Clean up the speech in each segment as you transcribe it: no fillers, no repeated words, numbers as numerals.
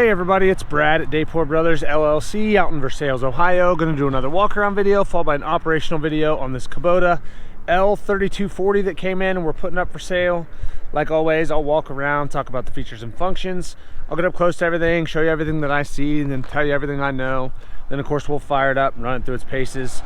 Hey everybody, it's Brad at Dayport Brothers LLC out in Versailles, Ohio. Going to do another walk around video followed by an operational video on this Kubota L3240 that came in and we're putting up for sale. Like always, I'll walk around, talk about the features and functions. I'll get up close to everything, show you everything that I see, and then tell you everything I know. Then of course we'll fire it up and run it through its paces.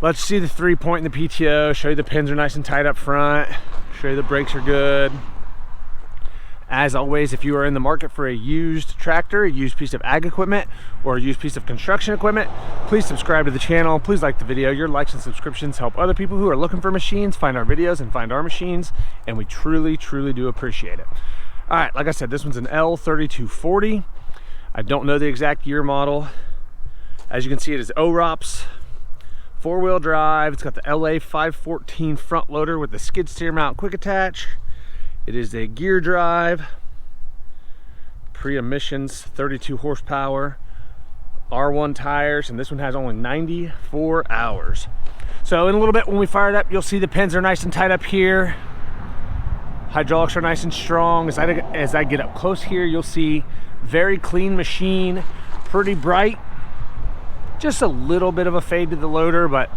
Let's see the 3-point in the PTO, show you the pins are nice and tight up front, show you the brakes are good. As always, if you are in the market for a used tractor, a used piece of ag equipment, or a used piece of construction equipment, please subscribe to the channel. Please like the video. Your likes and subscriptions help other people who are looking for machines find our videos and find our machines, and we truly, truly do appreciate it. All right, like I said, this one's an L3240. I don't know the exact year model. As you can see, it is OROPS, 4-wheel drive. It's got the LA514 front loader with the skid steer mount quick attach. It is a gear drive, pre-emissions, 32 horsepower, R1 tires, and this one has only 94 hours. So in a little bit when we fire it up, you'll see the pins are nice and tight up here. Hydraulics are nice and strong. As I get up close here, you'll see very clean machine, pretty bright. Just a little bit of a fade to the loader, but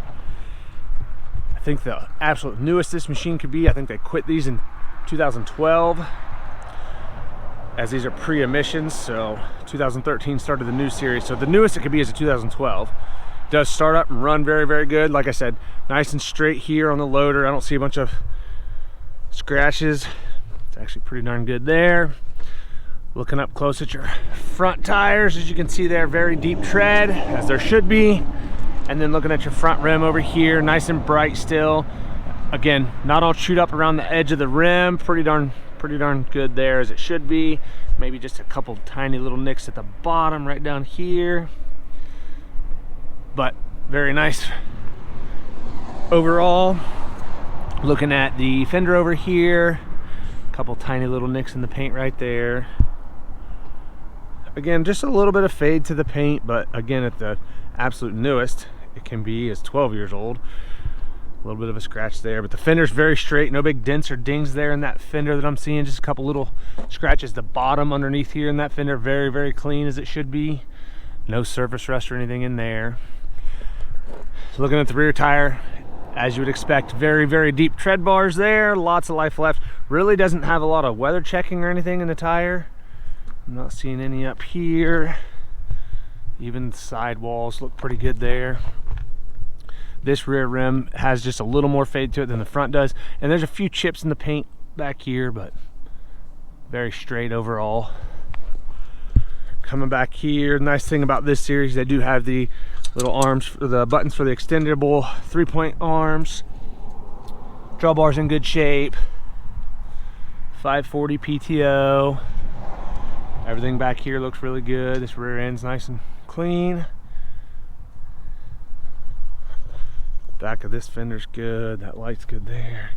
I think the absolute newest this machine could be. I think they quit these in 2012, as these are pre-emissions, so 2013 started the new series, so the newest it could be is a 2012. Does start up and run very, very good. Like I said, nice and straight here on the loader. I don't see a bunch of scratches. It's actually pretty darn good there. Looking up close at your front tires, as you can see there, very deep tread, as there should be. And then looking at your front rim over here, nice and bright still. Again, not all chewed up around the edge of the rim. Pretty darn good there, as it should be. Maybe just a couple tiny little nicks at the bottom right down here, but very nice overall. Looking at the fender over here, a couple tiny little nicks in the paint right there. Again, just a little bit of fade to the paint, but again, at the absolute newest it can be is 12 years old. A little bit of a scratch there, but the fender's very straight. No big dents or dings there in that fender that I'm seeing. Just a couple little scratches. The bottom underneath here in that fender, very, very clean, as it should be. No surface rust or anything in there. Looking at the rear tire, as you would expect, very, very deep tread bars there. Lots of life left. Really doesn't have a lot of weather checking or anything in the tire. I'm not seeing any up here. Even the side walls look pretty good there. This rear rim has just a little more fade to it than the front does, and there's a few chips in the paint back here, but very straight overall. Coming back here, nice thing about this series, they do have the little arms, for the buttons for the extendable 3-point arms. Drawbar's in good shape. 540 PTO. Everything back here looks really good. This rear end's nice and clean. Back of this fender's good. That light's good there.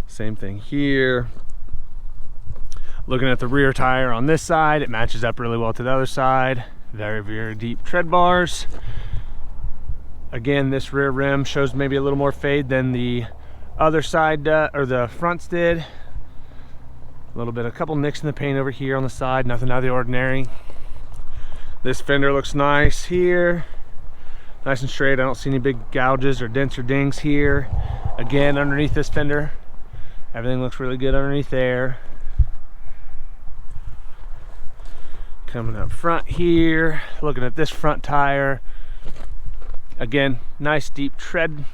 Same thing here. Looking at the rear tire on this side, it matches up really well to the other side. Very, very deep tread bars. Again, this rear rim shows maybe a little more fade than the other side, or the fronts did. A little bit, a couple nicks in the paint over here on the side, nothing out of the ordinary. This fender looks nice here. Nice and straight. I don't see any big gouges or dents or dings here. Again, underneath this fender, everything looks really good underneath there. Coming up front here, looking at this front tire. Again, nice deep tread.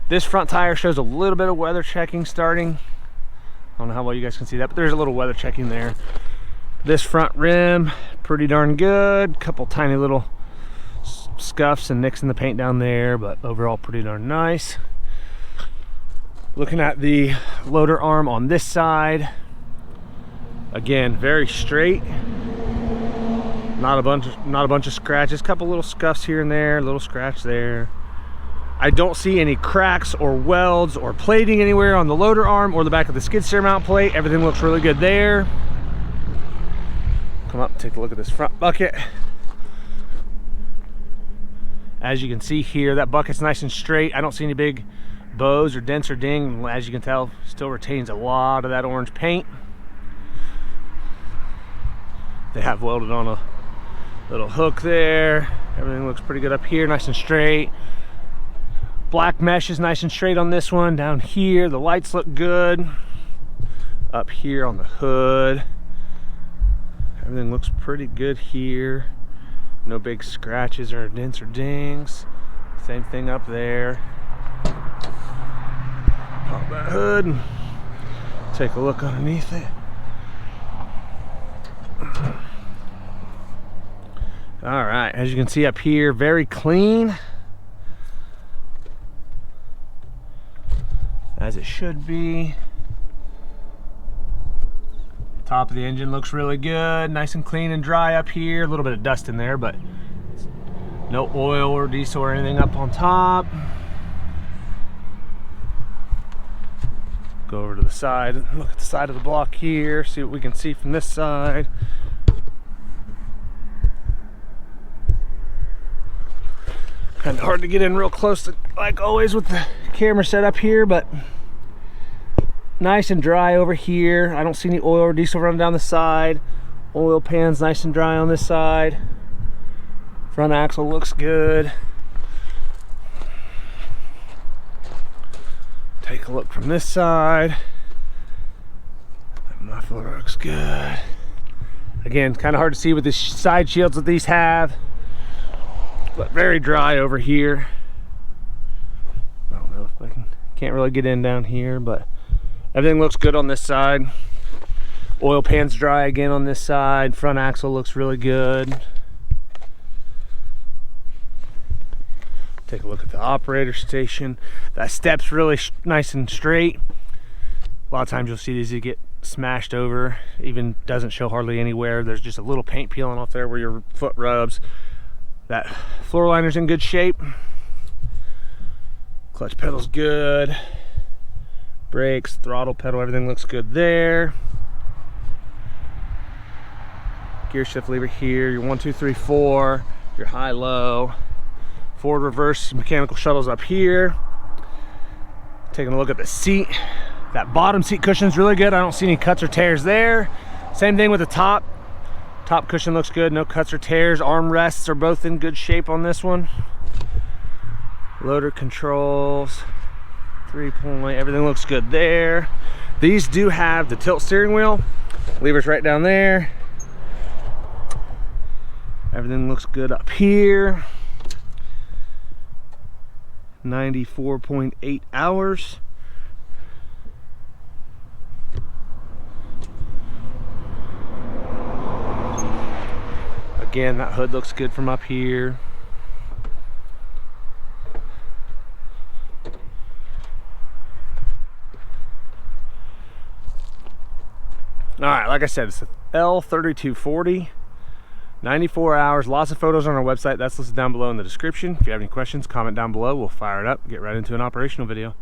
This front tire shows a little bit of weather checking starting. I don't know how well you guys can see that, but there's a little weather checking there. This front rim, pretty darn good. Couple tiny little scuffs and nicks in the paint down there, but overall pretty darn nice. Looking at the loader arm on this side, again, very straight. Not a bunch of scratches. Couple little scuffs here and there, a little scratch there. I don't see any cracks or welds or plating anywhere on the loader arm or the back of the skid steer mount plate. Everything looks really good there. Come up and take a look at this front bucket. As you can see here, that bucket's nice and straight. I don't see any big bows or dents or ding. As you can tell, still retains a lot of that orange paint. They have welded on a little hook there. Everything looks pretty good up here, nice and straight. Black mesh is nice and straight on this one. Down here, the lights look good. Up here on the hood, everything looks pretty good here. No big scratches or dents or dings. Same thing up there. Pop that hood and take a look underneath it. All right, as you can see up here, very clean, as it should be. Top of the engine looks really good, nice and clean and dry up here. A little bit of dust in there, but no oil or diesel or anything up on top. Go over to the side and look at the side of the block here, see what we can see from this side. Kind of hard to get in real close, to, like always with the camera set up here, but nice and dry over here. I don't see any oil or diesel running down the side. Oil pan's nice and dry on this side. Front axle looks good. Take a look from this side. That muffler looks good. Again, kind of hard to see with the side shields that these have, but very dry over here. I don't know if I can't really get in down here, but everything looks good on this side. Oil pan's dry again on this side. Front axle looks really good. Take a look at the operator station. That step's really nice and straight. A lot of times you'll see these get smashed over. Even doesn't show hardly anywhere. There's just a little paint peeling off there where your foot rubs. That floor liner's in good shape. Clutch pedal's good. Brakes, throttle pedal, everything looks good there. Gear shift lever here, your 1, 2, 3, 4, your high, low. Forward, reverse, mechanical shuttles up here. Taking a look at the seat. That bottom seat cushion's really good. I don't see any cuts or tears there. Same thing with the top. Top cushion looks good, no cuts or tears. Armrests are both in good shape on this one. Loader controls, 3-point, everything looks good there. These do have the tilt steering wheel. Lever's right down there. Everything looks good up here. 94.8 hours. Again, that hood looks good from up here. All right, like I said, it's a L3240, 94 hours, lots of photos on our website. That's listed down below in the description. If you have any questions, comment down below. We'll fire it up, get right into an operational video.